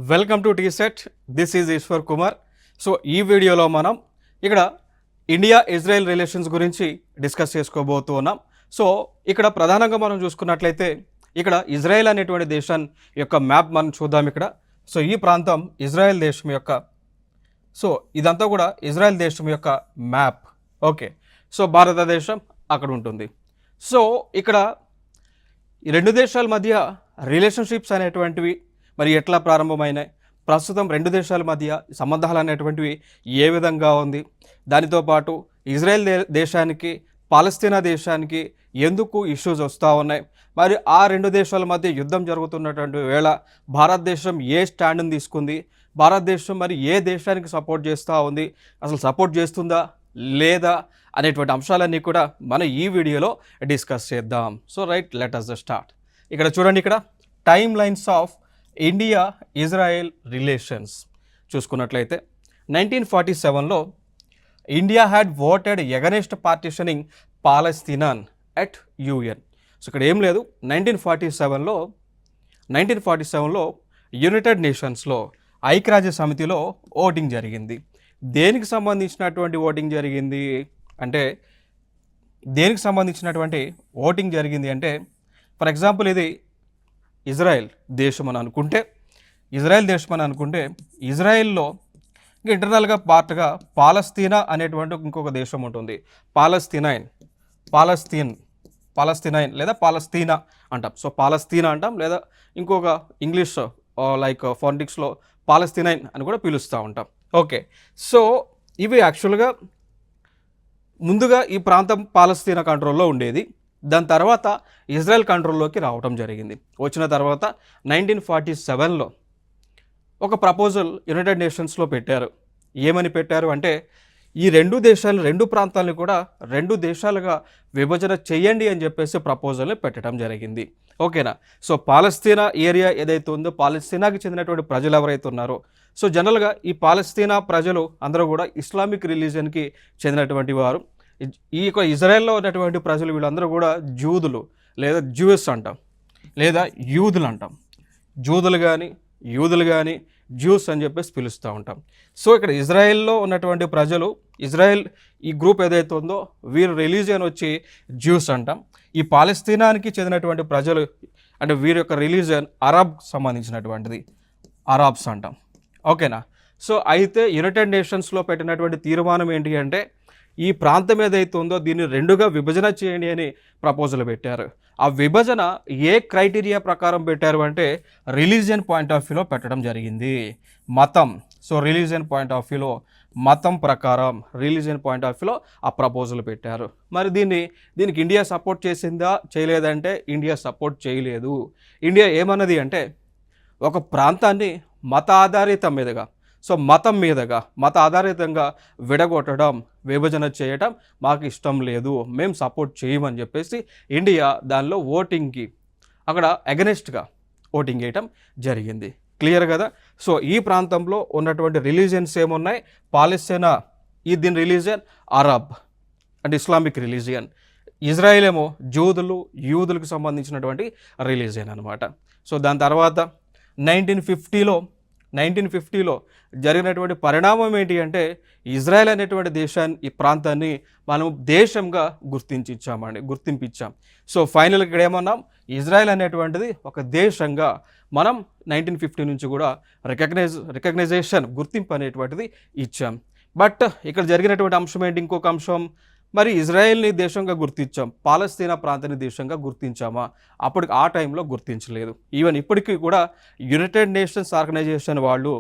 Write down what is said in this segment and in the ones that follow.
Welcome to T SAT. This is Eshwar Kumar. So ఈ వీడియోలో మనం ఇక్కడ ఇండియా ఇజ్రాయెల్ రిలేషన్స్ గురించి డిస్కస్ చేసుకోబోతూ ఉన్నాం. సో ఇక్కడ ప్రధానంగా మనం చూసుకున్నట్లయితే ఇక్కడ ఇజ్రాయెల్ అనేటువంటి దేశం యొక్క మ్యాప్ మనం చూద్దాం. ఇక్కడ సో ఈ ప్రాంతం ఇజ్రాయెల్ దేశం యొక్క, సో ఇదంతా కూడా ఇజ్రాయెల్ దేశం యొక్క మ్యాప్. ఓకే, సో భారతదేశం అక్కడ ఉంటుంది. సో ఇక్కడ ఈ రెండు దేశాల మధ్య రిలేషన్షిప్స్ అనేటువంటివి మరి ఎట్లా ప్రారంభమైనాయి, ప్రస్తుతం రెండు దేశాల మధ్య సంబంధాలు అనేటువంటివి ఏ విధంగా ఉంది, దానితో పాటు ఇజ్రాయెల్ దేశానికి పాలస్తీనా దేశానికి ఎందుకు ఇష్యూస్ వస్తూ ఉన్నాయి, మరి ఆ రెండు దేశాల మధ్య యుద్ధం జరుగుతున్నటువంటి వేళ భారతదేశం ఏ స్టాండ్ని తీసుకుంది, భారతదేశం మరి ఏ దేశానికి సపోర్ట్ చేస్తూ ఉంది, అసలు సపోర్ట్ చేస్తుందా లేదా అనేటువంటి అంశాలన్నీ కూడా మనం ఈ వీడియోలో డిస్కస్ చేద్దాం. So right, let us start. ఇక్కడ చూడండి, ఇక్కడ time lines of India Israel relations చూసుకున్నట్లయితే 1947లో India had voted against partitioning Palestine at UN. So ఇక్కడ ఏం లేదు, 1947లో యునైటెడ్ నేషన్స్లో ఐక్యరాజ్య సమితిలో ఓటింగ్ జరిగింది. దేనికి సంబంధించినటువంటి ఓటింగ్ జరిగింది అంటే ఫర్ ఎగ్జాంపుల్ ఇది ఇజ్రాయెల్ దేశం అని అనుకుంటే ఇజ్రాయెల్లో ఇంటర్నల్గా పార్ట్గా పాలస్తీనా అనేటువంటి ఇంకొక దేశం ఉంటుంది. పాలస్తీనైన్ లేదా పాలస్తీనా అంటాం. సో పాలస్తీనా అంటాం, లేదా ఇంకొక ఇంగ్లీష్ లైక్ ఫోనెటిక్స్లో పాలస్తీనైన్ అని కూడా పిలుస్తూ ఉంటాం. ఓకే, సో ఇవి యాక్చువల్గా ముందుగా ఈ ప్రాంతం పాలస్తీనా కంట్రోల్లో ఉండేది. దాని తర్వాత ఇజ్రాయెల్ కంట్రోల్లోకి రావటం జరిగింది. వచ్చిన తర్వాత 1947లో ఒక ప్రపోజల్ యునైటెడ్ నేషన్స్లో పెట్టారు. ఏమని పెట్టారు అంటే ఈ రెండు ప్రాంతాలను కూడా రెండు దేశాలుగా విభజన చేయండి అని చెప్పేసి ప్రపోజల్ని పెట్టడం జరిగింది. ఓకేనా. సో పాలస్తీనా ఏరియా ఏదైతే ఉందో, పాలస్తీనాకి చెందినటువంటి ప్రజలు ఎవరైతే ఉన్నారో, సో జనరల్గా ఈ పాలస్తీనా ప్రజలు అందరూ కూడా ఇస్లామిక్ రిలీజియన్కి చెందినటువంటి వారు. ఈ యొక్క ఇజ్రాయెల్లో ఉన్నటువంటి ప్రజలు వీళ్ళందరూ కూడా జూదులు లేదా జ్యూస్ అంటాం, లేదా యూదులు అంటాం. యూదులు కానీ జ్యూస్ అని చెప్పేసి పిలుస్తూ ఉంటాం. సో ఇక్కడ ఇజ్రాయెల్లో ఉన్నటువంటి ప్రజలు, ఇజ్రాయెల్ ఈ గ్రూప్ ఏదైతే ఉందో వీరి రిలీజియన్ వచ్చి జ్యూస్ అంటాం. ఈ పాలస్తీనానికి చెందినటువంటి ప్రజలు అంటే వీరి యొక్క రిలీజియన్ అరబ్ సంబంధించినటువంటిది, అరబ్స్ అంటాం. ఓకేనా. సో అయితే యునైటెడ్ నేషన్స్లో పెట్టినటువంటి తీర్మానం ఏంటి అంటే ఈ ప్రాంతం ఏదైతే ఉందో దీన్ని రెండుగా విభజన చేయండి అని ప్రపోజల్ పెట్టారు. ఆ విభజన ఏ క్రైటీరియా ప్రకారం పెట్టారు అంటే రిలీజియన్ పాయింట్ ఆఫ్ వ్యూలో పెట్టడం జరిగింది. మతం. సో రిలీజియన్ పాయింట్ ఆఫ్ వ్యూలో, మతం ప్రకారం రిలీజియన్ పాయింట్ ఆఫ్ వ్యూలో ఆ ప్రపోజల్ పెట్టారు. మరి దీనికి ఇండియా సపోర్ట్ చేసిందా చేయలేదంటే ఇండియా సపోర్ట్ చేయలేదు. ఇండియా ఏమన్నది అంటే ఒక ప్రాంతాన్ని మత ఆధారితం మీదుగా, సో మత ఆధారితంగా విడగొట్టడం, విభజన చేయటం మాకు ఇష్టం లేదు, మేము సపోర్ట్ చేయమని చెప్పేసి ఇండియా దానిలో ఓటింగ్కి అక్కడ అగెనెస్ట్గా ఓటింగ్ వేయటం జరిగింది. క్లియర్ కదా. సో ఈ ప్రాంతంలో ఉన్నటువంటి రిలీజియన్స్ ఏమున్నాయి, పాలస్తీనా దీని రిలీజియన్ అరబ్ అంటే ఇస్లామిక్ రిలీజియన్, ఇజ్రాయెల్ ఏమో యూదులకు సంబంధించినటువంటి రిలీజియన్ అనమాట. సో దాని తర్వాత 1950లో జరిగినటువంటి పరిణామం ఏంటి అంటే ఇజ్రాయెల్ అనేటువంటి ఈ ప్రాంతాన్ని మనం దేశంగా గుర్తింపించాం. సో ఫైనల్గా ఇక్కడ ఏమన్నాం, ఇజ్రాయెల్ అనేటువంటిది ఒక దేశంగా మనం 1950 నుంచి కూడా రికగ్నైజేషన్, గుర్తింపు అనేటువంటిది ఇచ్చాం. బట్ ఇక్కడ జరిగినటువంటి అంశం ఏంటి, ఇంకొక అంశం, మరి ఇజ్రాయెల్ని దేశంగా గుర్తించాం, పాలస్తీనా ప్రాంతాన్ని దేశంగా గుర్తించామా? అప్పటికి ఆ టైంలో గుర్తించలేదు. ఈవెన్ ఇప్పటికీ కూడా యునైటెడ్ నేషన్స్ ఆర్గనైజేషన్ వాళ్ళు,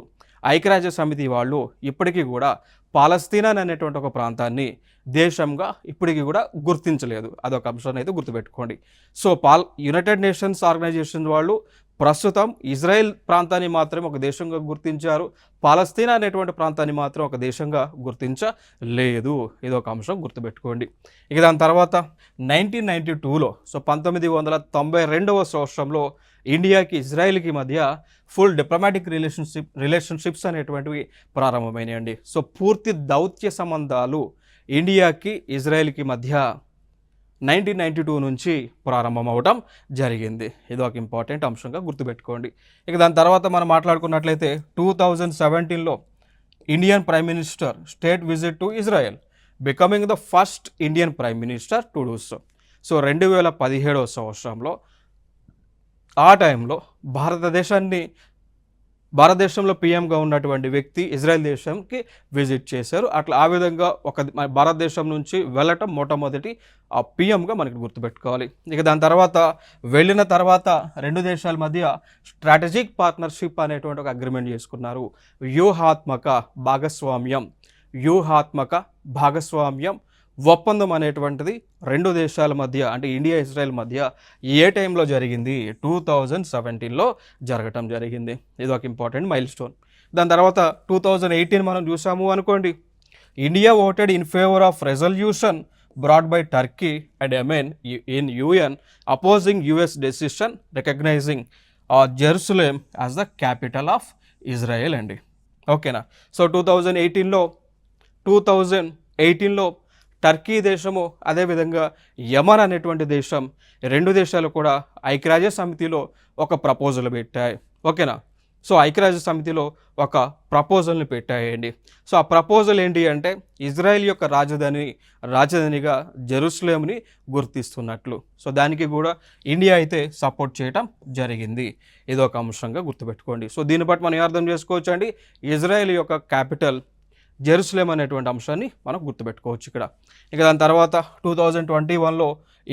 ఐక్యరాజ్య సమితి వాళ్ళు ఇప్పటికీ కూడా పాలస్తీనా అనేటువంటి ఒక ప్రాంతాన్ని దేశంగా ఇప్పటికీ కూడా గుర్తించలేదు. అదొక అంశాన్ని అయితే గుర్తుపెట్టుకోండి. సో యునైటెడ్ నేషన్స్ ఆర్గనైజేషన్ వాళ్ళు ప్రస్తుతం ఇజ్రాయెల్ ప్రాంతాన్ని మాత్రమే ఒక దేశంగా గుర్తించారు, పాలస్తీనా అనేటువంటి ప్రాంతాన్ని మాత్రం ఒక దేశంగా గుర్తించలేదు. ఇదొక అంశం గుర్తుపెట్టుకోండి. ఇక దాని తర్వాత 1992లో, సో 1992వ సంవత్సరంలో ఇండియాకి ఇజ్రాయెల్కి మధ్య ఫుల్ డిప్లొమాటిక్ రిలేషన్షిప్స్ అనేటువంటివి ప్రారంభమైనాయండి. సో పూర్తి దౌత్య సంబంధాలు ఇండియాకి ఇజ్రాయెల్కి మధ్య 1992 నుంచి ప్రారంభం అవడం జరిగింది. ఇది ఒక ఇంపార్టెంట్ అంశంగా గుర్తుపెట్టుకోండి. ఇక దాని తర్వాత మనం మాట్లాడుకున్నట్లయితే 2017లో Indian prime minister state visit to Israel, becoming the first Indian prime minister to do so. So 2017వ సంవత్సరంలో ఆ టైంలో భారతదేశంలో పీఎంగా ఉన్నటువంటి వ్యక్తి ఇజ్రాయెల్ దేశంకి విజిట్ చేశారు. అట్లా ఆ విధంగా భారతదేశం నుంచి వెళ్ళటం మొట్టమొదటి ఆ పీఎంగా మనకి గుర్తుపెట్టుకోవాలి. ఇక దాని తర్వాత వెళ్ళిన తర్వాత రెండు దేశాల మధ్య స్ట్రాటజిక్ పార్ట్నర్షిప్ అనేటువంటి ఒక అగ్రిమెంట్ చేసుకున్నారు. వ్యూహాత్మక భాగస్వామ్యం ఒప్పందం అనేటువంటిది రెండు దేశాల మధ్య, అంటే ఇండియా ఇజ్రాయెల్ మధ్య ఏ టైంలో జరిగింది? 2017లో జరగటం జరిగింది. ఇది ఒక ఇంపార్టెంట్ మైల్ స్టోన్. దాని తర్వాత 2018 మనం చూసాము అనుకోండి. India voted in favour of resolution brought by Turkey and Yemen in UN opposing US decision recognising Jerusalem as the capital of Israel అండి. ఓకేనా? సో 2018లో టర్కీ దేశము, అదేవిధంగా యమన్ అనేటువంటి దేశం, రెండు దేశాలు కూడా ఐక్యరాజ్య సమితిలో ఒక ప్రపోజల్ పెట్టాయి. ఓకేనా? సో ఐక్యరాజ్య సమితిలో ఒక ప్రపోజల్ని పెట్టాయండి. సో ఆ ప్రపోజల్ ఏంటి అంటే ఇజ్రాయెల్ యొక్క రాజధానిగా జెరూసలేంని గుర్తిస్తున్నట్లు. సో దానికి కూడా ఇండియా అయితే సపోర్ట్ చేయటం జరిగింది. ఇది ఒక అంశంగా గుర్తుపెట్టుకోండి. సో దీన్ని బట్టి మనం అర్థం చేసుకోవచ్చు అండి, ఇజ్రాయెల్ యొక్క క్యాపిటల్ జెరూసలేం అనేటువంటి అంశాన్ని మనం గుర్తుపెట్టుకోవచ్చు ఇక్కడ. ఇక దాని తర్వాత 2021లో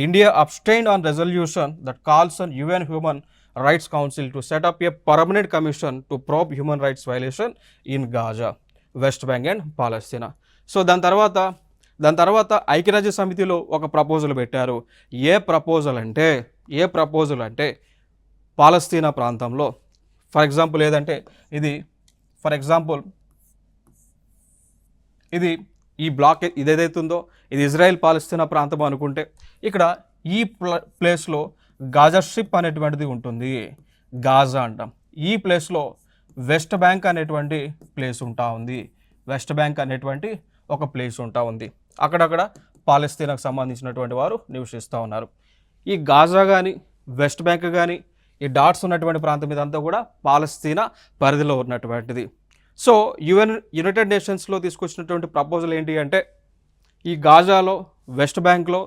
India abstained on resolution that calls on UN human rights council to set up a permanent commission to probe human rights violation in Gaza, West Bank and Palestine. So దాని తర్వాత ఐక్యరాజ్య సమితిలో ఒక ప్రపోజల్ పెట్టారు. ఏ ప్రపోజల్ అంటే పాలస్తీనా ప్రాంతంలో, for example ఇది ఈ బ్లాక్ ఇదేదైతే ఉందో ఇది ఇజ్రాయెల్ పాలస్తీనా ప్రాంతం అనుకుంటే, ఇక్కడ ఈ ప్లేస్లో గాజా స్ట్రిప్ అనేటువంటిది ఉంటుంది, గాజా అంటాం. ఈ ప్లేస్లో వెస్ట్ బ్యాంక్ అనేటువంటి ప్లేస్ ఉంది. ఒక ప్లేస్ ఉంది. అక్కడక్కడ పాలస్తీనాకు సంబంధించినటువంటి వారు నివసిస్తూ ఉన్నారు. ఈ గాజా కానీ వెస్ట్ బ్యాంక్ కానీ ఈ డాట్స్ ఉన్నటువంటి ప్రాంతం ఇదంతా కూడా పాలస్తీనా పరిధిలో ఉన్నటువంటిది. సో యునైటెడ్ నేషన్స్లో తీసుకొచ్చినటువంటి ప్రపోజల్ ఏంటి అంటే ఈ గాజాలో, వెస్ట్ బ్యాంక్లో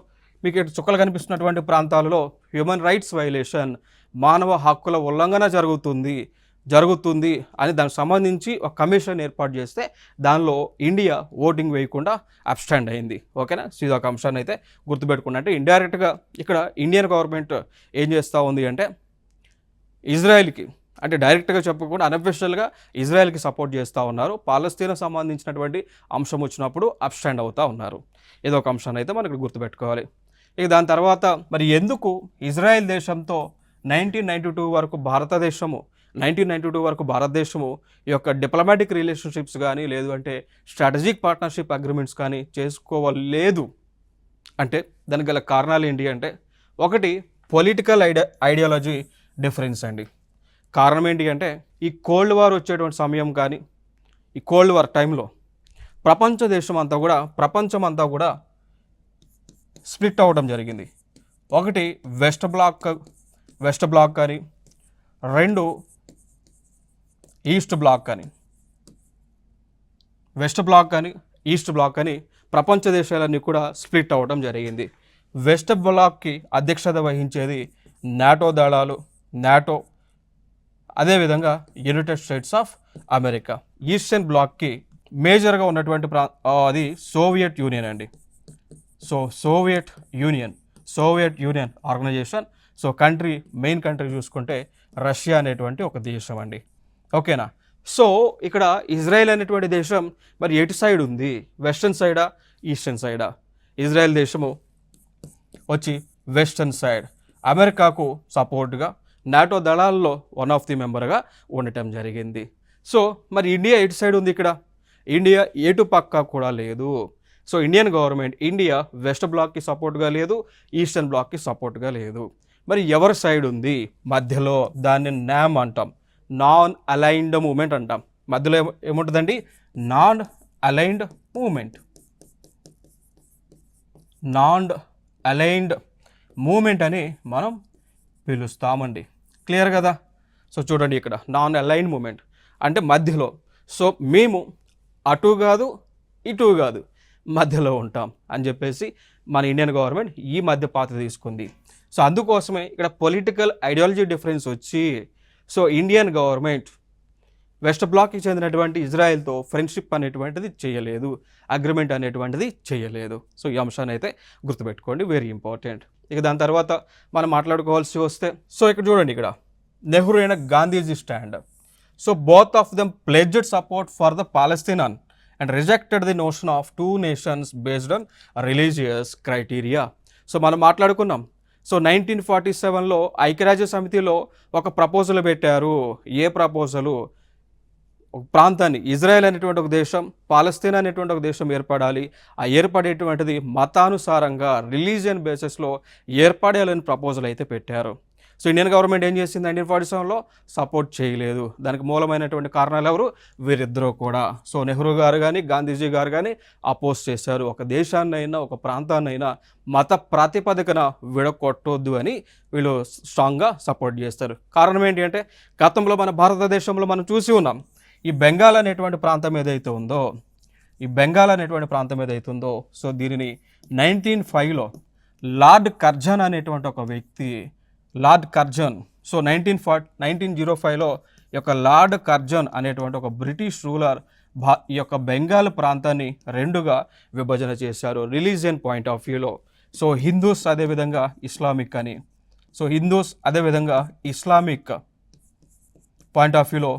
మీకు చుక్కలు కనిపిస్తున్నటువంటి ప్రాంతాలలో హ్యూమన్ రైట్స్ వైలేషన్, మానవ హక్కుల ఉల్లంఘన జరుగుతుంది అని దానికి సంబంధించి ఒక కమిషన్ ఏర్పాటు చేస్తే దానిలో ఇండియా ఓటింగ్ వేయకుండా అబ్స్టాండ్ అయింది. ఓకేనా? సో ఇది ఒక అంశాన్ని అయితే గుర్తుపెట్టుకున్నా. అంటే ఇండైరెక్ట్గా ఇక్కడ ఇండియన్ గవర్నమెంట్ ఏం చేస్తూ ఉంది అంటే ఇజ్రాయెల్కి, అంటే డైరెక్ట్గా చెప్పకుండా అన్అఫిషియల్గా ఇజ్రాయెల్కి సపోర్ట్ చేస్తూ ఉన్నారు. పాలస్తీనా సంబంధించినటువంటి అంశం వచ్చినప్పుడు అబ్స్టాండ్ అవుతూ ఉన్నారు. ఏదో ఒక అంశాన్ని అయితే మనకు గుర్తుపెట్టుకోవాలి. ఇక దాని తర్వాత మరి ఎందుకు ఇజ్రాయెల్ దేశంతో 1992 వరకు భారతదేశము ఈ యొక్క డిప్లొమాటిక్ రిలేషన్షిప్స్ కానీ లేదు అంటే స్ట్రాటజిక్ పార్ట్నర్షిప్ అగ్రిమెంట్స్ కానీ చేసుకోలేదు అంటే దానికి గల కారణాలు ఏంటి అంటే, ఒకటి పొలిటికల్ ఐడియాలజీ డిఫరెన్స్ అండి. కారణం ఏంటి అంటే ఈ కోల్డ్ వార్ వచ్చేటువంటి సమయం కానీ ఈ కోల్డ్ వార్ టైంలో ప్రపంచమంతా కూడా స్ప్లిట్ అవ్వడం జరిగింది. ఒకటి వెస్ట్ బ్లాక్ కానీ, రెండు ఈస్ట్ బ్లాక్ కానీ ప్రపంచ దేశాలన్నీ కూడా స్ప్లిట్ అవ్వడం జరిగింది. వెస్ట్ బ్లాక్కి అధ్యక్షత వహించేది నాటో, అదేవిధంగా United States of America. Eastern బ్లాక్కి మేజర్గా ఉన్నటువంటి అది సోవియట్ యూనియన్ అండి. So Soviet Union organization. So main country చూసుకుంటే రష్యా అనేటువంటి ఒక దేశం అండి. ఓకేనా? సో ఇక్కడ ఇజ్రాయెల్ అనేటువంటి దేశం మరి ఎటు సైడ్ ఉంది? వెస్టర్న్ సైడా, ఈస్టర్న్ సైడా? ఇజ్రాయెల్ దేశము వచ్చి వెస్టర్న్ సైడ్, అమెరికాకు సపోర్ట్గా నాటో దళాల్లో వన్ ఆఫ్ ది మెంబర్గా ఉండటం జరిగింది. సో మరి ఇండియా ఎటు సైడ్ ఉంది? ఇక్కడ ఇండియా ఎటు పక్క కూడా లేదు. So Indian government India west బ్లాక్కి సపోర్ట్గా లేదు, ఈస్టర్న్ బ్లాక్కి సపోర్ట్గా లేదు. మరి ఎవరి సైడ్ ఉంది? మధ్యలో. దాన్ని నామ్ అంటాం, నాన్ అలైన్డ్ మూమెంట్ అంటాం. మధ్యలో ఏముంటుందండి? నాన్ అలైన్డ్ అలైన్డ్ మూమెంట్ అని మనం పిలుస్తామండి. క్లియర్ కదా? సో చూడండి ఇక్కడ నాన్ అలైన్డ్ మూమెంట్ అంటే మధ్యలో. సో మేము అటు కాదు ఇటు కాదు మధ్యలో ఉంటాం అని చెప్పేసి మన ఇండియన్ గవర్నమెంట్ ఈ మధ్య పాత్ర తీసుకుంది. సో అందుకోసమే ఇక్కడ పొలిటికల్ ఐడియాలజీ డిఫరెన్స్ వచ్చి సో ఇండియన్ గవర్నమెంట్ వెస్ట్ బ్లాక్కి చెందినటువంటి ఇజ్రాయెల్తో ఫ్రెండ్షిప్ అనేటువంటిది చేయలేదు, అగ్రిమెంట్ అనేటువంటిది చేయలేదు. సో ఈ అంశాన్ని అయితే గుర్తుపెట్టుకోండి, వెరీ ఇంపార్టెంట్. ఇక దాని తర్వాత మనం మాట్లాడుకోవాల్సి వస్తే సో ఇక్కడ చూడండి ఇక్కడ Nehru and Gandhiji stand. So both of them pledged support for the Palestine and rejected the notion of two nations based on religious criteria. So మనం మాట్లాడుకున్నాం. సో 1947లో ఐక్యరాజ్య సమితిలో ఒక ప్రపోజల్ పెట్టారు. ఏ ప్రపోజలు? ఒక ప్రాంతాన్ని ఇజ్రాయెల్ అనేటువంటి ఒక దేశం, పాలస్తీనా అనేటువంటి ఒక దేశం ఏర్పడాలి. ఆ ఏర్పడేటువంటిది మతానుసారంగా రిలీజియన్ బేసిస్లో ఏర్పడాలని ప్రపోజల్ అయితే పెట్టారు. సో ఇండియన్ గవర్నమెంట్ ఏం చేసింది 1947లో? సపోర్ట్ చేయలేదు. దానికి మూలమైనటువంటి కారణాలు ఎవరు? వీరిద్దరూ కూడా. సో నెహ్రూ గారు కానీ గాంధీజీ గారు కానీ అపోజ్ చేశారు. ఒక దేశాన్నైనా ఒక ప్రాంతాన్నైనా మత ప్రాతిపదికన విడగొట్టొద్దు అని వీళ్ళు స్ట్రాంగ్గా సపోర్ట్ చేస్తారు. కారణం ఏంటి అంటే గతంలో మన భారతదేశంలో మనం చూసి ఉన్నాం. ఈ బెంగాల్ అనేటువంటి ప్రాంతం ఏదైతే ఉందో, సో దీనిని 1905లో లార్డ్ కర్జన్ అనేటువంటి ఒక వ్యక్తి, లార్డ్ కర్జన్, సో 1905లో ఈ యొక్క లార్డ్ కర్జన్ అనేటువంటి ఒక బ్రిటిష్ రూలర్ ఈ యొక్క బెంగాల్ ప్రాంతాన్ని రెండుగా విభజన చేశారు రిలీజియన్ పాయింట్ ఆఫ్ వ్యూలో. సో హిందూస్ అదేవిధంగా ఇస్లామిక్ అని. సో హిందూస్ అదేవిధంగా ఇస్లామిక్ పాయింట్ ఆఫ్ వ్యూలో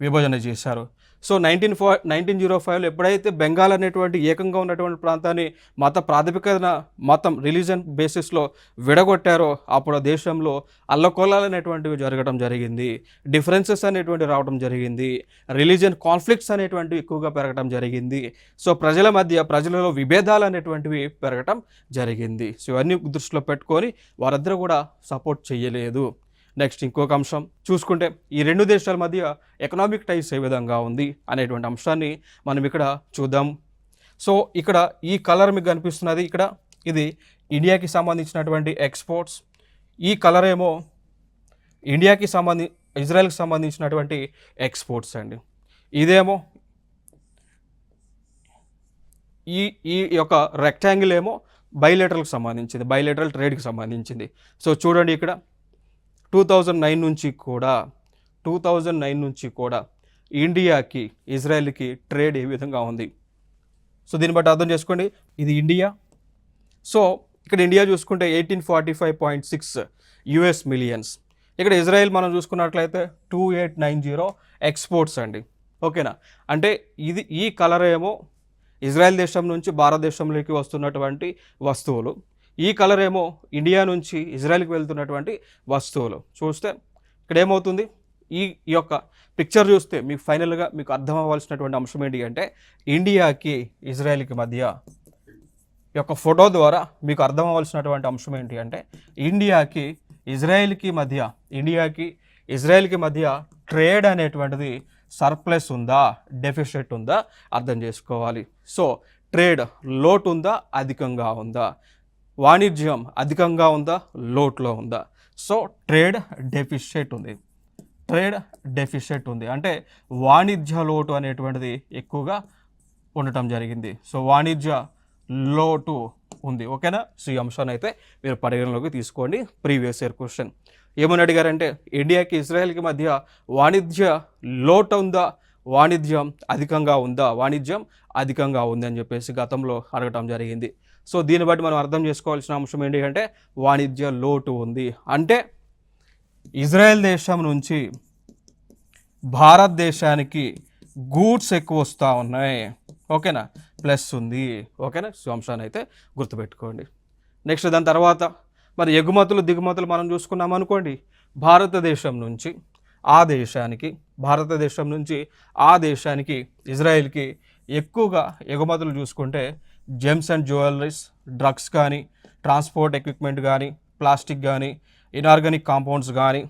విభజన చేశారు. సో 1905లో ఎప్పుడైతే బెంగాల్ అనేటువంటి ఏకంగా ఉన్నటువంటి ప్రాంతాన్ని మత ప్రాతిపదికన రిలీజన్ బేసిస్లో విడగొట్టారో అప్పుడు ఆ దేశంలో అల్లకొల్లాలు అనేటువంటివి జరగడం జరిగింది, డిఫరెన్సెస్ అనేటువంటి రావడం జరిగింది, రిలీజియన్ కాన్ఫ్లిక్ట్స్ అనేటువంటివి ఎక్కువగా పెరగడం జరిగింది. సో ప్రజలలో విభేదాలు అనేటువంటివి పెరగడం జరిగింది. సో ఇవన్నీ దృష్టిలో పెట్టుకొని వారందరూ కూడా సపోర్ట్ చేయలేదు. నెక్స్ట్ ఇంకొక అంశం చూసుకుంటే ఈ రెండు దేశాల మధ్య ఎకనామిక్ టైస్ ఏ విధంగా ఉంది అనేటువంటి అంశాన్ని మనం ఇక్కడ చూద్దాం. సో ఇక్కడ ఈ కలర్ మీకు కనిపిస్తున్నది, ఇక్కడ ఇది ఇండియాకి సంబంధించినటువంటి ఎక్స్పోర్ట్స్. ఈ కలర్ ఏమో ఇజ్రాయెల్కి సంబంధించినటువంటి ఎక్స్పోర్ట్స్ అండి. ఇదేమో ఈ యొక్క రెక్టాంగిల్ ఏమో బైలేటరల్కి సంబంధించింది, బైలేటరల్ ట్రేడ్కి సంబంధించింది. సో చూడండి ఇక్కడ 2009 నుంచి కూడా ఇండియాకి ఇజ్రాయెల్కి ట్రేడ్ ఏ విధంగా ఉంది. సో దీన్ని బట్టి అర్థం చేసుకోండి, ఇది ఇండియా. సో ఇక్కడ ఇండియా చూసుకుంటే 1845.6 US మిలియన్స్. ఇక్కడ ఇజ్రాయెల్ మనం చూసుకున్నట్లయితే 2890 ఎక్స్పోర్ట్స్ అండి. ఓకేనా? అంటే ఈ కలర్ ఏమో ఇజ్రాయెల్ దేశం నుంచి భారతదేశంలోకి వస్తున్నటువంటి వస్తువులు, ఈ కలర్ ఏమో ఇండియా నుంచి ఇజ్రాయెల్కి వెళ్తున్నటువంటి వస్తువులు. చూస్తే ఇక్కడ ఏమవుతుంది, ఈ యొక్క పిక్చర్ చూస్తే మీకు ఫైనల్గా మీకు అర్థం అవ్వాల్సినటువంటి అంశం ఏంటి అంటే ఇండియాకి ఇజ్రాయెల్కి మధ్య ఈ యొక్క ఫోటో ద్వారా మీకు అర్థం అవ్వాల్సినటువంటి అంశం ఏంటి అంటే ఇండియాకి ఇజ్రాయెల్కి మధ్య ట్రేడ్ అనేటువంటిది సర్ప్లస్ ఉందా, డెఫిసిట్ ఉందా అర్థం చేసుకోవాలి. సో ట్రేడ్ లోటు ఉందా, అధికంగా ఉందా, వాణిజ్యం అధికంగా ఉందా, లోట్లో ఉందా. సో ట్రేడ్ డెఫిసిట్ ఉంది అంటే వాణిజ్య లోటు అనేటువంటిది ఎక్కువగా ఉండటం జరిగింది. సో వాణిజ్య లోటు ఉంది. ఓకేనా? సో ఈ అంశాన్ని అయితే మీరు పరిగణలోకి తీసుకోండి. ప్రీవియస్ ఇయర్ క్వశ్చన్ ఏమని అడిగారంటే ఇండియాకి ఇజ్రాయెల్కి మధ్య వాణిజ్య లోటు ఉందా, వాణిజ్యం అధికంగా ఉంది అని చెప్పేసి గతంలో అడగటం జరిగింది. సో దీన్ని బట్టి మనం అర్థం చేసుకోవాల్సిన అంశం ఏంటి అంటే వాణిజ్య లోటు ఉంది అంటే ఇజ్రాయెల్ దేశం నుంచి భారతదేశానికి గూడ్స్ ఎక్కువ వస్తూ ఉన్నాయి. ఓకేనా? ప్లస్ ఉంది. ఓకేనా? సో అంశాన్ని అయితే గుర్తుపెట్టుకోండి. నెక్స్ట్ దాని తర్వాత మరి ఎగుమతులు దిగుమతులు మనం చూసుకున్నాం అనుకోండి, భారతదేశం నుంచి ఆ దేశానికి ఇజ్రాయెల్కి ఎక్కువగా ఎగుమతులు చూసుకుంటే జెమ్స్ అండ్ జ్యువెలరీస్, డ్రగ్స్ కానీ, ట్రాన్స్పోర్ట్ ఎక్విప్మెంట్ కానీ, ప్లాస్టిక్ కానీ, ఇనార్గానిక్ కాంపౌండ్స్ కానీ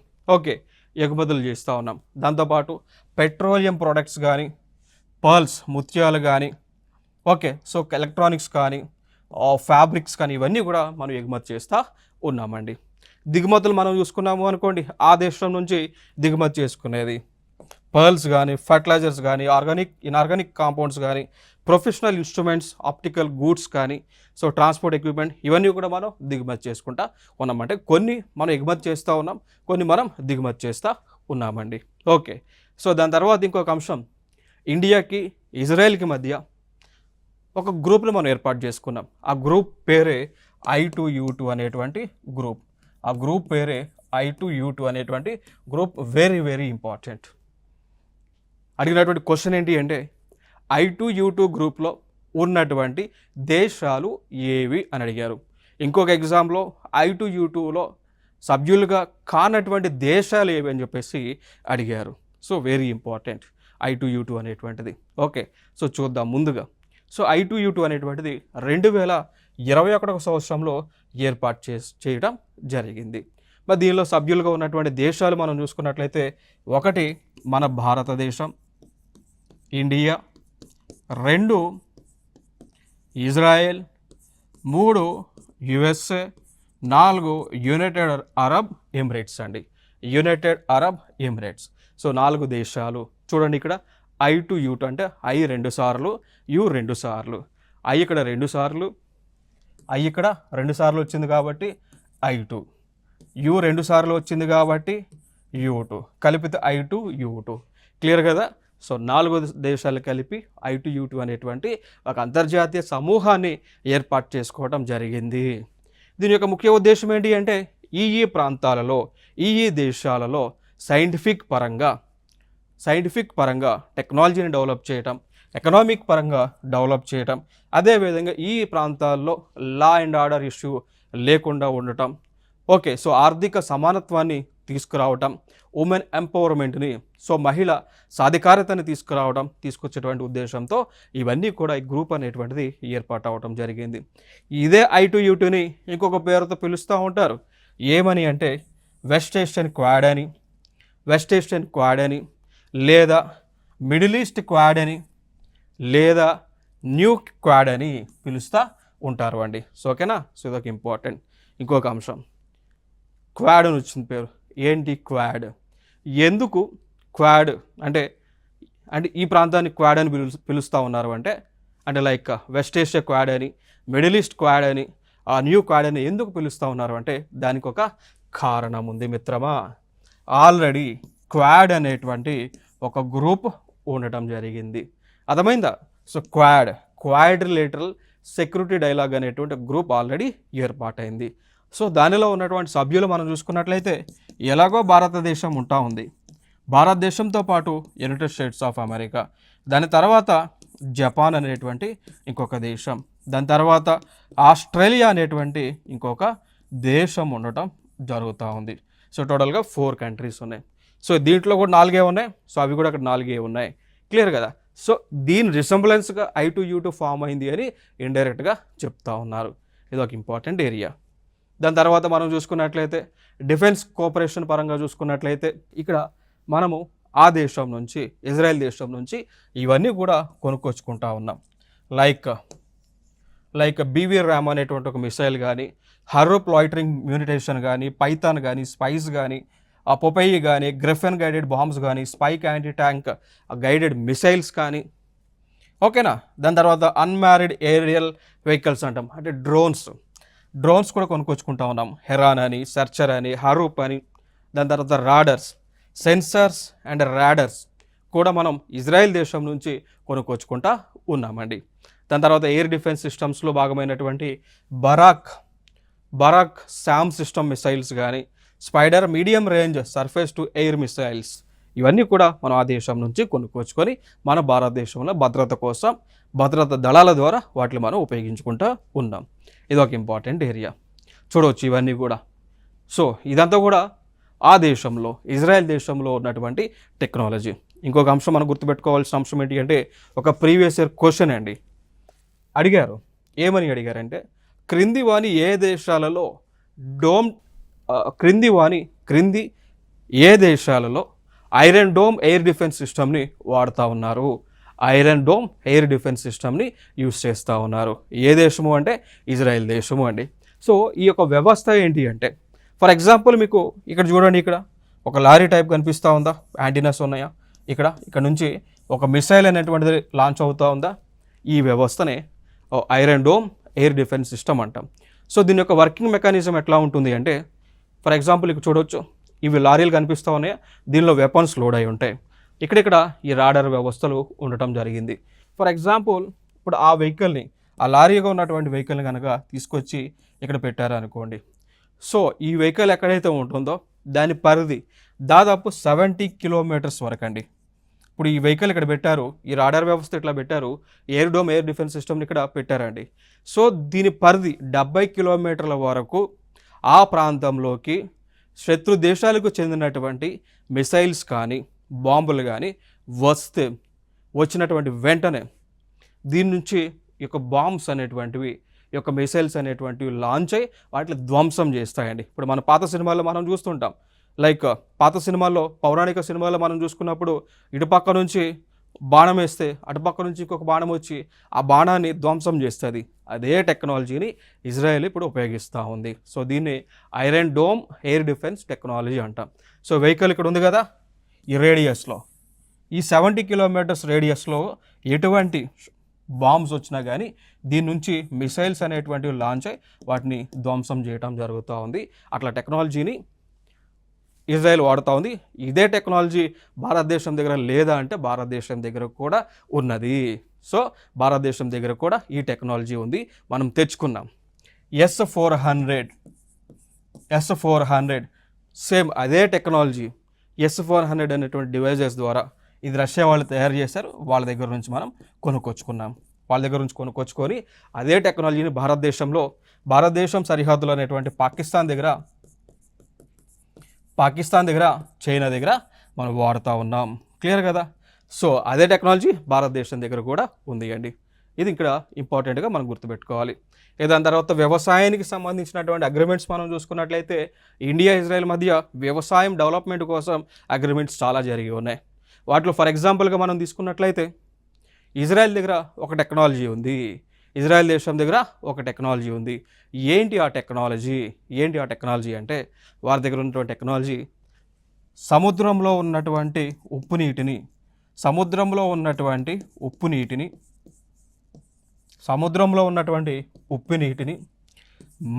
ఎగుమతులు చేస్తూ ఉన్నాం. దాంతోపాటు పెట్రోలియం ప్రోడక్ట్స్ కానీ, పర్ల్స్ ముత్యాలు కానీ, సో ఎలక్ట్రానిక్స్ కానీ, ఫ్యాబ్రిక్స్ కానీ ఇవన్నీ కూడా మనం ఎగుమతి చేస్తూ ఉన్నామండి. దిగుమతులు మనం చూసుకున్నాము అనుకోండి, ఆ దేశం నుంచి దిగుమతి చేసుకునేది పర్ల్స్ కానీ, ఫర్టిలైజర్స్ కానీ, ఇన్ఆర్గానిక్ కాంపౌండ్స్ కానీ, ప్రొఫెషనల్ ఇన్స్ట్రుమెంట్స్, ఆప్టికల్ గూడ్స్ కానీ, సో ట్రాన్స్పోర్ట్ ఎక్విప్మెంట్ ఇవన్నీ కూడా మనం దిగుమతి చేసుకుంటా ఉన్నాం. అంటే కొన్ని మనం ఎగుమతి చేస్తూ ఉన్నాం, కొన్ని మనం దిగుమతి చేస్తూ ఉన్నామండి. ఓకే, సో దాని తర్వాత ఇంకొక అంశం, ఇండియాకి ఇజ్రాయెల్కి మధ్య ఒక గ్రూప్ని మనం ఏర్పాటు చేసుకున్నాం. ఆ గ్రూప్ పేరే I2U2 అనేటువంటి గ్రూప్. ఆ గ్రూప్ పేరే I2U2 అనేటువంటి గ్రూప్. Very very important. అడిగినటువంటి క్వశ్చన్ ఏంటి అంటే I2U2 గ్రూప్లో ఉన్నటువంటి దేశాలు ఏవి అని అడిగారు. ఇంకొక ఎగ్జామ్లో I2U2లో సభ్యులుగా కానటువంటి దేశాలు ఏవి అని చెప్పేసి అడిగారు. సో వెరీ ఇంపార్టెంట్ I2U2 అనేటువంటిది. ఓకే, సో చూద్దాం ముందుగా. సో I2U2 అనేటువంటిది 2021 సంవత్సరంలో ఏర్పాటు చేయడం జరిగింది. మరి దీనిలో సభ్యులుగా ఉన్నటువంటి దేశాలు మనం చూసుకున్నట్లయితే, ఒకటి మన భారతదేశం, India, 2 Israel, 3 USA, 4 United Arab Emirates అండి. United Arab Emirates. సో 4 దేశాలు. చూడండి ఇక్కడ I2U2 అంటే I 2 సార్లు, U 2 సార్లు, I ఇక్కడ 2 సార్లు, I ఇక్కడ 2 సార్లు వచ్చింది కాబట్టి I2, U 2 సార్లు వచ్చింది కాబట్టి U2, కలిపితే I2U2. క్లియర్ కదా? సో 4 దేశాలు కలిపి I2U2 అనేటువంటి ఒక అంతర్జాతీయ సమూహాన్ని ఏర్పాటు చేసుకోవడం జరిగింది. దీని యొక్క ముఖ్య ఉద్దేశం ఏంటి అంటే, ఈ ప్రాంతాలలో, ఈ దేశాలలో సైంటిఫిక్ పరంగా టెక్నాలజీని డెవలప్ చేయటం, ఎకనామిక్ పరంగా డెవలప్ చేయటం, అదేవిధంగా ఈ ప్రాంతాల్లో లా అండ్ ఆర్డర్ ఇష్యూ లేకుండా ఉండటం. ఓకే, సో ఆర్థిక సమానత్వాన్ని తీసుకురావటం, ఉమెన్ ఎంపవర్మెంట్ని, సో మహిళ సాధికారతని తీసుకొచ్చేటువంటి ఉద్దేశంతో ఇవన్నీ కూడా ఈ గ్రూప్ అనేటువంటిది ఏర్పాటు అవ్వటం జరిగింది. ఇదే I2U2ని ఇంకొక పేరుతో పిలుస్తూ ఉంటారు. ఏమని అంటే వెస్ట్ ఏషియన్ క్వాడ్ అని, లేదా మిడిల్ ఈస్ట్ క్వాడ్ అని, లేదా న్యూ క్వాడ్ అని పిలుస్తూ ఉంటారు అండి. సో ఓకేనా? సో ఇదొక ఇంపార్టెంట్. ఇంకొక అంశం, క్వాడ్ అని వచ్చిన పేరు. ఏంటి క్వాడ్? ఎందుకు క్వాడ్ అంటే ఈ ప్రాంతాన్ని క్వాడ్ అని పిలుస్తూ ఉన్నారు అంటే లైక్ వెస్ట్ ఏషియా క్వాడ్ అని, మిడిల్ ఈస్ట్ క్వాడ్ అని, న్యూ క్వాడ్ అని ఎందుకు పిలుస్తూ ఉన్నారు అంటే దానికి ఒక కారణం ఉంది మిత్రమా. ఆల్రెడీ క్వాడ్ అనేటువంటి ఒక గ్రూప్ ఉండటం జరిగింది. అర్థమైందా? సో క్వాడ్రిలేటరల్ సెక్యూరిటీ డైలాగ్ అనేటువంటి గ్రూప్ ఆల్రెడీ ఏర్పాటైంది. సో దానిలో ఉన్నటువంటి సభ్యులు మనం చూసుకున్నట్లయితే, ఎలాగో భారతదేశం ఉంటా ఉంది, భారతదేశంతో పాటు యునైటెడ్ స్టేట్స్ ఆఫ్ అమెరికా, దాని తర్వాత జపాన్ అనేటువంటి ఇంకొక దేశం, దాని తర్వాత ఆస్ట్రేలియా అనేటువంటి ఇంకొక దేశం ఉండటం జరుగుతూ ఉంది. సో టోటల్గా 4 కంట్రీస్ ఉన్నాయి. సో దీంట్లో కూడా 4 ఉన్నాయి. సో అవి కూడా అక్కడ 4 ఉన్నాయి. క్లియర్ కదా? సో దీని రిసెంబ్లెన్స్గా I2U2 ఫామ్ అయింది అని ఇండైరెక్ట్గా చెప్తా ఉన్నారు. ఇది ఒక ఇంపార్టెంట్ ఏరియా. దాని తర్వాత మనం చూసుకున్నట్లయితే డిఫెన్స్ కోఆపరేషన్ పరంగా చూసుకున్నట్లయితే, ఇక్కడ మనము ఆ దేశం నుంచి, ఇజ్రాయెల్ దేశం నుంచి ఇవన్నీ కూడా కొనుక్కొచ్చుకుంటా ఉన్నాం. లైక్ BB-RAM అనేటువంటి ఒక మిసైల్ కానీ, హర్రూప్ లాయిటరింగ్ మ్యూనిటేషన్ కానీ, పైథాన్ కానీ, స్పైస్ కానీ, పొపేయి కానీ, గ్రిఫెన్ గైడెడ్ బాంబ్స్ కానీ, spike anti tank guided missiles కానీ. ఓకేనా? దాని తర్వాత అన్మ్యారీడ్ ఏరియల్ వెహికల్స్ అంటాం, అంటే డ్రోన్స్ కూడా కొనుక్కొచ్చుకుంటా ఉన్నాం. హెరాన్ అని, సెర్చర్ అని, హరూప్ అని. దాని తర్వాత రాడర్స్, సెన్సర్స్ అండ్ రాడర్స్ కూడా మనం ఇజ్రాయెల్ దేశం నుంచి కొనుక్కొచ్చుకుంటా ఉన్నామండి. దాని తర్వాత ఎయిర్ డిఫెన్స్ సిస్టమ్స్లో భాగమైనటువంటి బరాక్ శామ్ సిస్టమ్ మిసైల్స్ కానీ, spider medium range surface to air missiles, ఇవన్నీ కూడా మనం ఆ దేశం నుంచి కొనుక్కొచ్చుకొని మన భారతదేశంలో భద్రత కోసం, భద్రతా దళాల ద్వారా వాటిని మనం ఉపయోగించుకుంటూ ఉన్నాం. ఇది ఒక ఇంపార్టెంట్ ఏరియా. చూడవచ్చు ఇవన్నీ కూడా. సో ఇదంతా కూడా ఆ దేశంలో, ఇజ్రాయెల్ దేశంలో ఉన్నటువంటి టెక్నాలజీ. ఇంకొక అంశం మనం గుర్తుపెట్టుకోవాల్సిన అంశం ఏంటి అంటే, ఒక ప్రీవియస్ ఇయర్ క్వశ్చన్ అండి అడిగారు. ఏమని అడిగారంటే, క్రింది ఏ దేశాలలో ఐరన్ డోమ్ ఎయిర్ డిఫెన్స్ సిస్టమ్ని వాడుతూ ఉన్నారు ఐరన్ డోమ్ ఎయిర్ డిఫెన్స్ సిస్టమ్ని యూస్ చేస్తూ ఉన్నారు. ఏ దేశము అంటే ఇజ్రాయెల్ దేశము అండి. సో ఈ యొక్క వ్యవస్థ ఏంటి అంటే, ఫర్ ఎగ్జాంపుల్ మీకు ఇక్కడ చూడండి, ఇక్కడ ఒక లారీ టైప్ కనిపిస్తూ ఉందా, యాంటీనాస్ ఉన్నాయా, ఇక్కడ నుంచి ఒక మిసైల్ అనేటువంటిది లాంచ్ అవుతూ ఉందా. ఈ వ్యవస్థనే iron dome air defence system అంటాం. సో దీని యొక్క వర్కింగ్ మెకానిజం ఎట్లా ఉంటుంది అంటే, ఫర్ ఎగ్జాంపుల్ ఇక్కడ చూడవచ్చు, ఇవి లారీలు కనిపిస్తూ ఉన్నాయి, దీనిలో వెపన్స్ లోడ్ అయి ఉంటాయి. ఇక్కడ ఈ రాడార్ వ్యవస్థలు ఉండటం జరిగింది. ఫర్ ఎగ్జాంపుల్ ఇప్పుడు ఆ వెహికల్ని, ఆ లారీగా ఉన్నటువంటి వెహికల్ని కనుక తీసుకొచ్చి ఇక్కడ పెట్టారు అనుకోండి. సో ఈ వెహికల్ ఎక్కడైతే ఉంటుందో దాని పరిధి దాదాపు 70 కిలోమీటర్స్ వరకు అండి. ఇప్పుడు ఈ వెహికల్ ఇక్కడ పెట్టారు, ఈ రాడార్ వ్యవస్థ ఇట్లా పెట్టారు, ఎయిర్ డోమ్ ఎయిర్ డిఫెన్స్ సిస్టమ్ని ఇక్కడ పెట్టారండి. సో దీని పరిధి 70 కిలోమీటర్ల వరకు ఆ ప్రాంతంలోకి శత్రు దేశాలకు చెందినటువంటి మిసైల్స్ కానీ బాంబులు కానీ వచ్చినటువంటి వెంటనే దీని నుంచి ఈ యొక్క బాంబ్స్ అనేటువంటివి, ఈ యొక్క మిసైల్స్ అనేటువంటివి లాంచ్ అయ్యి వాటిని ధ్వంసం చేస్తాయండి. ఇప్పుడు మన పాత సినిమాల్లో మనం చూస్తుంటాం, లైక్ పాత సినిమాల్లో, పౌరాణిక సినిమాల్లో మనం చూసుకున్నప్పుడు ఇటుపక్క నుంచి బాణం వేస్తే అటుపక్క నుంచి ఇంకొక బాణం వచ్చి ఆ బాణాన్ని ధ్వంసం చేస్తుంది. అదే టెక్నాలజీని ఇజ్రాయెల్ ఇప్పుడు ఉపయోగిస్తూ ఉంది. సో దీన్ని iron dome air defence technology అంటాం. సో వెహికల్ ఇక్కడ ఉంది కదా, ఈ రేడియస్లో, ఈ 70 కిలోమీటర్స్ రేడియస్లో ఎటువంటి బాంబ్స్ వచ్చినా కానీ దీని నుంచి మిసైల్స్ అనేటువంటివి లాంచ్ అయ్యి వాటిని ధ్వంసం చేయడం జరుగుతూ ఉంది. అట్లా టెక్నాలజీని ఇజ్రాయెల్ వాడుతూ ఉంది. ఇదే టెక్నాలజీ భారతదేశం దగ్గర లేదా అంటే భారతదేశం దగ్గర కూడా ఉన్నది. సో భారతదేశం దగ్గర కూడా ఈ టెక్నాలజీ ఉంది, మనం తెచ్చుకున్నాం. S-400 సేమ్ అదే టెక్నాలజీ. S-400 అనేటువంటి డివైజెస్ ద్వారా ఇది రష్యా వాళ్ళు తయారు చేశారు, వాళ్ళ దగ్గర నుంచి మనం కొనుక్కొచ్చుకున్నాం. వాళ్ళ దగ్గర నుంచి కొనుక్కొచ్చుకొని అదే టెక్నాలజీని భారతదేశం సరిహద్దులు అనేటువంటి పాకిస్తాన్ దగ్గర చైనా దగ్గర మనం వాడుతూ ఉన్నాం. క్లియర్ కదా. సో అదే టెక్నాలజీ భారతదేశం దగ్గర కూడా ఉంది అండి. ఇది ఇక్కడ ఇంపార్టెంట్గా మనం గుర్తుపెట్టుకోవాలి. దాని తర్వాత వ్యవసాయానికి సంబంధించినటువంటి అగ్రిమెంట్స్ మనం చూసుకున్నట్లయితే ఇండియా ఇజ్రాయెల్ మధ్య వ్యవసాయం డెవలప్మెంట్ కోసం అగ్రిమెంట్స్ చాలా జరిగి ఉన్నాయి. వాటిలో ఫర్ ఎగ్జాంపుల్గా మనం తీసుకున్నట్లయితే ఇజ్రాయెల్ దగ్గర ఒక టెక్నాలజీ ఉంది, ఇజ్రాయెల్ దేశం దగ్గర ఒక టెక్నాలజీ ఉంది. ఏంటి ఆ టెక్నాలజీ అంటే, వారి దగ్గర ఉన్నటువంటి టెక్నాలజీ సముద్రంలో ఉన్నటువంటి ఉప్పు నీటిని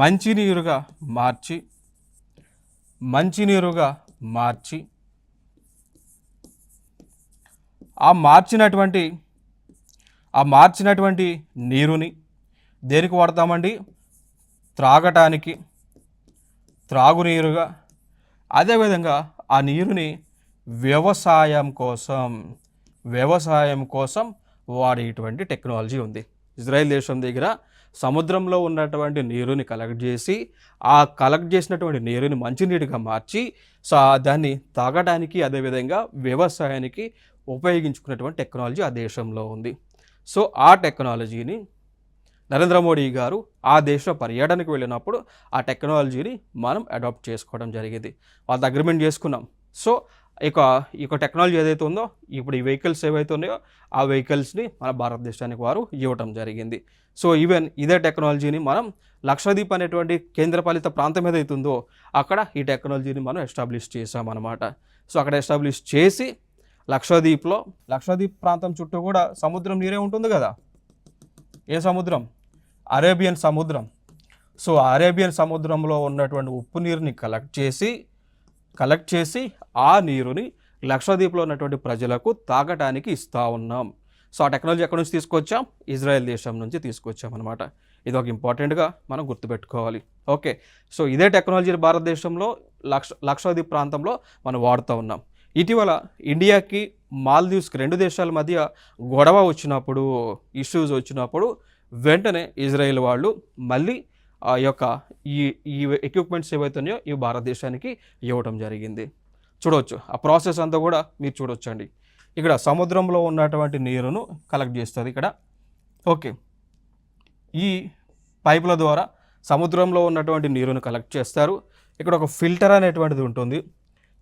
మంచినీరుగా మార్చి ఆ మార్చినటువంటి నీరుని దేనికి వాడతామండి, త్రాగునీరుగా. అదేవిధంగా ఆ నీరుని వ్యవసాయం కోసం వాడేటువంటి టెక్నాలజీ ఉంది. ఇజ్రాయెల్ దేశం దగ్గర సముద్రంలో ఉన్నటువంటి నీరుని కలెక్ట్ చేసి ఆ కలెక్ట్ చేసినటువంటి నీరుని మంచినీటిగా మార్చి దాన్ని తాగడానికి అదేవిధంగా వ్యవసాయానికి ఉపయోగించుకున్నటువంటి టెక్నాలజీ ఆ దేశంలో ఉంది. సో ఆ టెక్నాలజీని నరేంద్ర మోడీ గారు ఆ దేశ పర్యటనకు వెళ్ళినప్పుడు ఆ టెక్నాలజీని మనం అడాప్ట్ చేసుకోవడం జరిగింది, వాళ్ళతో అగ్రిమెంట్ చేసుకున్నాం. సో ఇక టెక్నాలజీ ఏదైతే ఉందో, ఇప్పుడు ఈ వెహికల్స్ ఏవైతే ఉన్నాయో ఆ వెహికల్స్ని మన భారతదేశానికి వారు ఇవ్వటం జరిగింది. సో ఈవెన్ ఇదే టెక్నాలజీని మనం లక్షద్వీప్ అనేటువంటి కేంద్రపాలిత ప్రాంతం ఏదైతే ఉందో అక్కడ ఈ టెక్నాలజీని మనం ఎస్టాబ్లిష్ చేసామన్నమాట. సో అక్కడ ఎస్టాబ్లిష్ చేసి లక్షద్వీప్ ప్రాంతం చుట్టూ కూడా సముద్రం నీరే ఉంటుంది కదా. ఏ సముద్రం? అరేబియన్ సముద్రం. సో అరేబియన్ సముద్రంలో ఉన్నటువంటి ఉప్పు నీరుని కలెక్ట్ చేసి ఆ నీరుని లక్షద్వీప్లో ఉన్నటువంటి ప్రజలకు తాగటానికి ఇస్తూ ఉన్నాం. సో ఆ టెక్నాలజీ ఎక్కడి నుంచి తీసుకొచ్చాం? ఇజ్రాయెల్ దేశం నుంచి తీసుకొచ్చాం అనమాట. ఇది ఒక ఇంపార్టెంట్గా మనం గుర్తుపెట్టుకోవాలి. ఓకే, సో ఇదే టెక్నాలజీ భారతదేశంలో లక్షద్వీప్ ప్రాంతంలో మనం వాడుతూ ఉన్నాం. ఇటీవల ఇండియాకి మాల్దీవ్స్కి 2 దేశాల మధ్య గొడవ వచ్చినప్పుడు, ఇష్యూస్ వచ్చినప్పుడు వెంటనే ఇజ్రాయెల్ వాళ్ళు మళ్ళీ ఆ యొక్క ఈ ఎక్విప్మెంట్స్ ఏవైతే ఉన్నాయో ఇవి భారతదేశానికి ఇవ్వటం జరిగింది. చూడవచ్చు ఆ ప్రాసెస్ అంతా కూడా మీరు చూడొచ్చండి. ఇక్కడ సముద్రంలో ఉన్నటువంటి నీరును కలెక్ట్ చేస్తుంది ఇక్కడ. ఓకే, ఈ పైపుల ద్వారా సముద్రంలో ఉన్నటువంటి నీరును కలెక్ట్ చేస్తారు. ఇక్కడ ఒక ఫిల్టర్ అనేటువంటిది ఉంటుంది.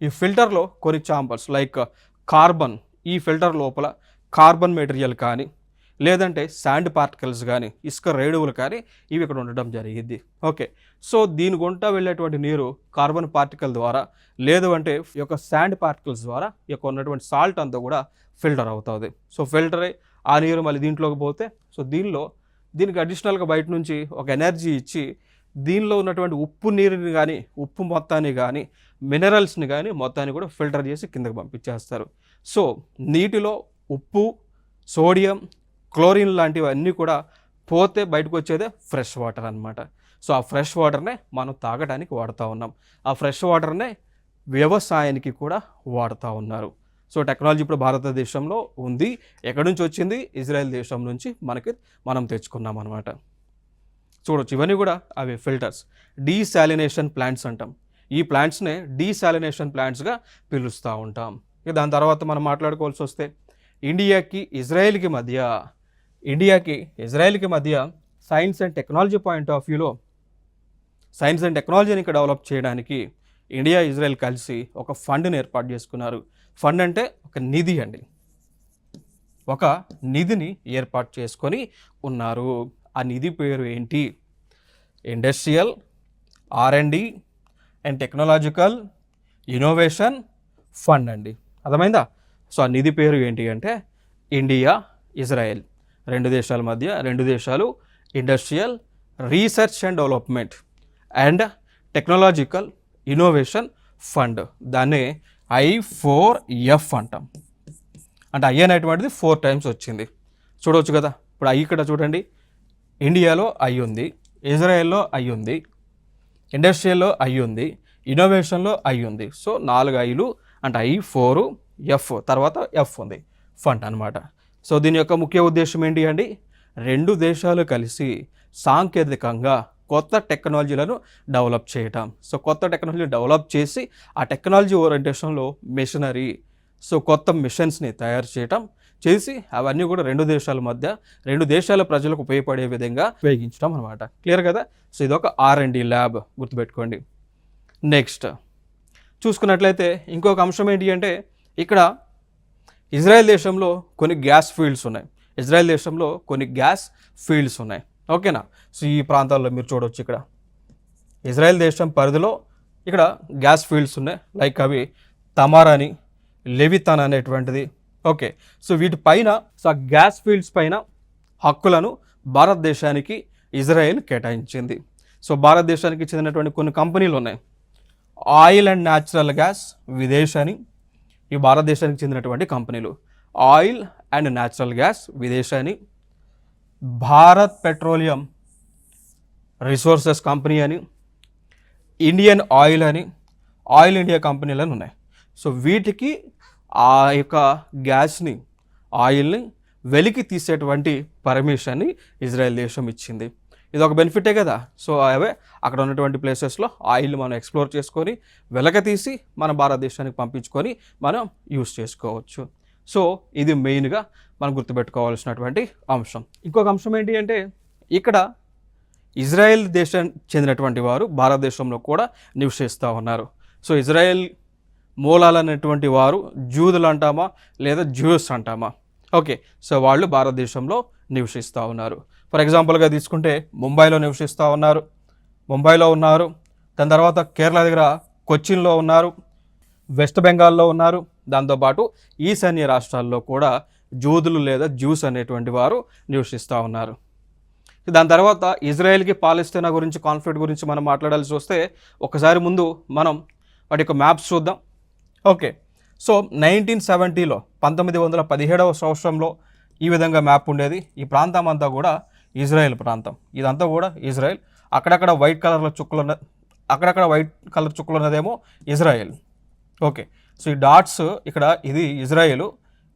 ఈ ఫిల్టర్లో కొన్ని ఛాంబర్స్ లైక్ కార్బన్, ఈ ఫిల్టర్ లోపల కార్బన్ మెటీరియల్ కానీ లేదంటే శాండ్ పార్టికల్స్ కానీ ఇసుక రేణువులు కానీ ఇవి ఇక్కడ ఉండడం జరిగింది. ఓకే, సో దీని గుంటా వెళ్ళేటువంటి నీరు కార్బన్ పార్టికల్ ద్వారా లేదు అంటే ఈ యొక్క శాండ్ పార్టికల్స్ ద్వారా ఈ యొక్క ఉన్నటువంటి సాల్ట్ అంతా కూడా ఫిల్టర్ అవుతుంది. సో ఫిల్టర్ అయ్యి ఆ నీరు మళ్ళీ దీంట్లోకి పోతే సో దీనికి అడిషనల్గా బయట నుంచి ఒక ఎనర్జీ ఇచ్చి దీనిలో ఉన్నటువంటి ఉప్పు నీరుని కానీ ఉప్పు మొత్తాన్ని కానీ మినరల్స్ని కానీ మొత్తాన్ని కూడా ఫిల్టర్ చేసి కిందకి పంపించేస్తారు. సో నీటిలో ఉప్పు, సోడియం, క్లోరిన్ లాంటివన్నీ కూడా పోతే బయటకు వచ్చేదే ఫ్రెష్ వాటర్ అనమాట. సో ఆ ఫ్రెష్ వాటర్నే మనం తాగడానికి వాడుతూ ఉన్నాం. ఆ ఫ్రెష్ వాటర్నే వ్యవసాయానికి కూడా వాడుతూ ఉన్నారు. సో టెక్నాలజీ ఇప్పుడు భారతదేశంలో ఉంది. ఎక్కడి నుంచి వచ్చింది? ఇజ్రాయెల్ దేశం నుంచి మనం తెచ్చుకున్నాం అనమాట. చూడొచ్చు ఇవన్నీ కూడా అవి ఫిల్టర్స్. డీసాలినేషన్ ప్లాంట్స్ అంటాం. ఈ ప్లాంట్స్నే డీసాలినేషన్ ప్లాంట్స్గా పిలుస్తూ ఉంటాం. ఇక దాని తర్వాత మనం మాట్లాడుకోవాల్సి వస్తే ఇండియాకి ఇజ్రాయెల్కి మధ్య science and technology point of వ్యూలో సైన్స్ అండ్ టెక్నాలజీని ఇక్కడ డెవలప్ చేయడానికి ఇండియా, ఇజ్రాయెల్ కలిసి ఒక ఫండ్ని ఏర్పాటు చేసుకున్నారు. ఫండ్ అంటే ఒక నిధి అండి. ఒక నిధిని ఏర్పాటు చేసుకొని ఉన్నారు. ఆ నిధి పేరు ఏంటి? Industrial R&D and technological innovation fund అండి. అర్థమైందా? సో ఆ నిధి పేరు ఏంటి అంటే ఇండియా, ఇజ్రాయెల్ రెండు దేశాలు industrial research and development and technological innovation fund. దాన్ని I4F అంటాం. అంటే I అనేటువంటిది 4 times వచ్చింది. చూడవచ్చు కదా. ఇప్పుడు I ఇక్కడ చూడండి, ఇండియాలో I ఉంది, ఇజ్రాయెల్లో I ఉంది, ఇండస్ట్రియల్లో I ఉంది, ఇన్నోవేషన్లో I ఉంది. సో 4 Iలు అంటే I4F తర్వాత F ఉంది, ఫండ్ అనమాట. సో దీని యొక్క ముఖ్య ఉద్దేశం ఏంటి అండి? రెండు దేశాలు కలిసి సాంకేతికంగా కొత్త టెక్నాలజీలను డెవలప్ చేయటం. సో కొత్త టెక్నాలజీ డెవలప్ చేసి ఆ టెక్నాలజీ ఓరియంటేషన్లో మెషినరీ, సో కొత్త మిషన్స్ని తయారు చేయటం చేసి అవన్నీ కూడా రెండు దేశాల ప్రజలకు ఉపయోగపడే విధంగా ఉపయోగించడం అనమాట. క్లియర్ కదా? సో ఇదొక R&D ల్యాబ్, గుర్తుపెట్టుకోండి. నెక్స్ట్ చూసుకున్నట్లయితే ఇంకొక అంశం ఏంటి అంటే ఇక్కడ ఇజ్రాయెల్ దేశంలో కొన్ని గ్యాస్ ఫీల్డ్స్ ఉన్నాయి. ఓకేనా? సో ఈ ప్రాంతాల్లో మీరు చూడవచ్చు, ఇక్కడ ఇజ్రాయెల్ దేశం పరిధిలో ఇక్కడ గ్యాస్ ఫీల్డ్స్ ఉన్నాయి. లైక్ అవి తమార్ అని, లెవితాన్ అనేటువంటిది. ఓకే, సో వీటిపైన సో ఆ గ్యాస్ ఫీల్డ్స్ పైన హక్కులను భారతదేశానికి ఇజ్రాయెల్ కేటాయించింది. సో భారతదేశానికి చెందినటువంటి కొన్ని కంపెనీలు ఉన్నాయి. Oil and natural gas Videsh అని, ఈ భారతదేశానికి చెందినటువంటి కంపెనీలు. Oil and natural gas Videsh అని, భారత్ పెట్రోలియం రిసోర్సెస్ కంపెనీ అని, ఇండియన్ ఆయిల్ అని, ఆయిల్ ఇండియా కంపెనీలను ఉన్నాయి. సో వీటికి ఆ యొక్క గ్యాస్ని, ఆయిల్ని వెలికి తీసేటువంటి పర్మిషన్ని ఇజ్రాయెల్ దేశం ఇచ్చింది. ఇది ఒక బెనిఫిటే కదా. సో అవే అక్కడ ఉన్నటువంటి ప్లేసెస్లో ఆయిల్ని మనం ఎక్స్ప్లోర్ చేసుకొని వెలక తీసి మన భారతదేశానికి పంపించుకొని మనం యూస్ చేసుకోవచ్చు. సో ఇది మెయిన్గా మనం గుర్తుపెట్టుకోవాల్సినటువంటి అంశం. ఇంకొక అంశం ఏంటి అంటే ఇక్కడ ఇజ్రాయెల్ దేశం చెందినటువంటి వారు భారతదేశంలో కూడా నివసిస్తూ ఉన్నారు. సో ఇజ్రాయెల్ మూలాలనేటువంటి వారు జూదులు అంటామా లేదా జ్యూస్ అంటామా? ఓకే, సో వాళ్ళు భారతదేశంలో నివసిస్తూ ఉన్నారు. ఫర్ ఎగ్జాంపుల్గా తీసుకుంటే ముంబైలో ఉన్నారు. దాని తర్వాత కేరళ దగ్గర కొచ్చిన్లో ఉన్నారు, వెస్ట్ బెంగాల్లో ఉన్నారు. దాంతోపాటు ఈశాన్య రాష్ట్రాల్లో కూడా జూదులు లేదా జ్యూస్ అనేటువంటి వారు నివసిస్తూ ఉన్నారు. దాని తర్వాత ఇజ్రాయెల్కి పాలస్తీనా గురించి కాన్ఫ్లిక్ట్ గురించి మనం మాట్లాడాల్సి వస్తే ఒకసారి ముందు మనం వాటి యొక్క మ్యాప్స్ చూద్దాం. ఓకే, సో 1970లో 1917వ సంవత్సరంలో ఈ విధంగా మ్యాప్ ఉండేది. ఈ ప్రాంతం అంతా కూడా ఇజ్రాయెల్ ప్రాంతం. ఇదంతా కూడా ఇజ్రాయెల్. అక్కడక్కడ వైట్ కలర్ చుక్కలు ఉన్నదేమో ఇజ్రాయెల్. ఓకే, సో ఈ డాట్స్ ఇక్కడ ఇది ఇజ్రాయెల్,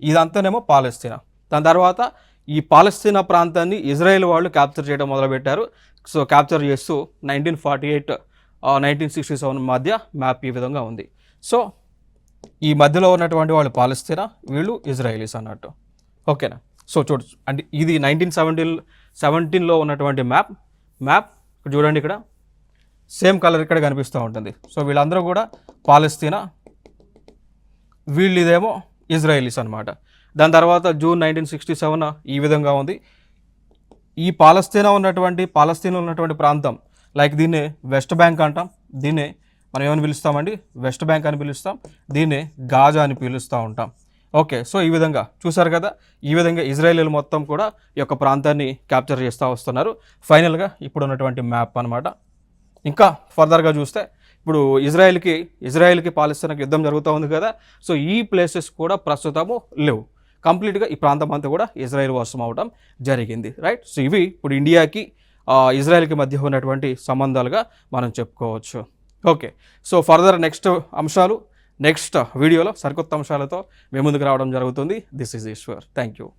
ఇదంతానేమో పాలస్తీనా. దాని తర్వాత ఈ పాలస్తీనా ప్రాంతాన్ని ఇజ్రాయెల్ వాళ్ళు క్యాప్చర్ చేయడం మొదలుపెట్టారు. సో క్యాప్చర్ చేస్తూ 1948 1967 మధ్య మ్యాప్ ఈ విధంగా ఉంది. సో ఈ మధ్యలో ఉన్నటువంటి వాళ్ళు పాలస్తీనా, వీళ్ళు ఇజ్రాయలీస్ అన్నట్టు. ఓకేనా? సో చూడచ్చు, అంటే ఇది 1917లో ఉన్నటువంటి మ్యాప్ ఇక్కడ చూడండి, ఇక్కడ సేమ్ కలర్ ఇక్కడ కనిపిస్తూ ఉంటుంది. సో వీళ్ళందరూ కూడా పాలస్తీనా, వీళ్ళు ఇదేమో ఇజ్రాయలీస్ అనమాట. దాని తర్వాత జూన్ 1967 ఈ విధంగా ఉంది. ఈ పాలస్తీనాలో ఉన్నటువంటి ప్రాంతం లైక్ దీన్ని వెస్ట్ బ్యాంక్ అంటాం, దీన్ని మనం ఏమని పిలుస్తామండి, వెస్ట్ బ్యాంక్ అని పిలుస్తాం, దీన్ని గాజా అని పిలుస్తూ ఉంటాం. ఓకే, సో ఈ విధంగా చూసారు కదా, ఈ విధంగా ఇజ్రాయేలీలు మొత్తం కూడా ఈ యొక్క ప్రాంతాన్ని క్యాప్చర్ చేస్తూ వస్తున్నారు. ఫైనల్గా ఇప్పుడు ఉన్నటువంటి మ్యాప్ అనమాట. ఇంకా ఫర్దర్గా చూస్తే ఇప్పుడు ఇజ్రాయెల్కి పాలస్తీనాకి యుద్ధం జరుగుతూ ఉంది కదా, సో ఈ ప్లేసెస్ కూడా ప్రస్తుతము లేవు. కంప్లీట్గా ఈ ప్రాంతం అంతా కూడా ఇజ్రాయెల్ వశం అవడం జరిగింది, రైట్. సో ఇవి ఇప్పుడు ఇండియాకి ఇజ్రాయెల్కి మధ్య ఉన్నటువంటి సంబంధాలుగా మనం చెప్పుకోవచ్చు. ఓకే, సో ఫర్దర్ నెక్స్ట్ వీడియోలో సరికొత్త అంశాలతో మేము ముందుకు రావడం జరుగుతుంది. This is Eshwar. Thank you.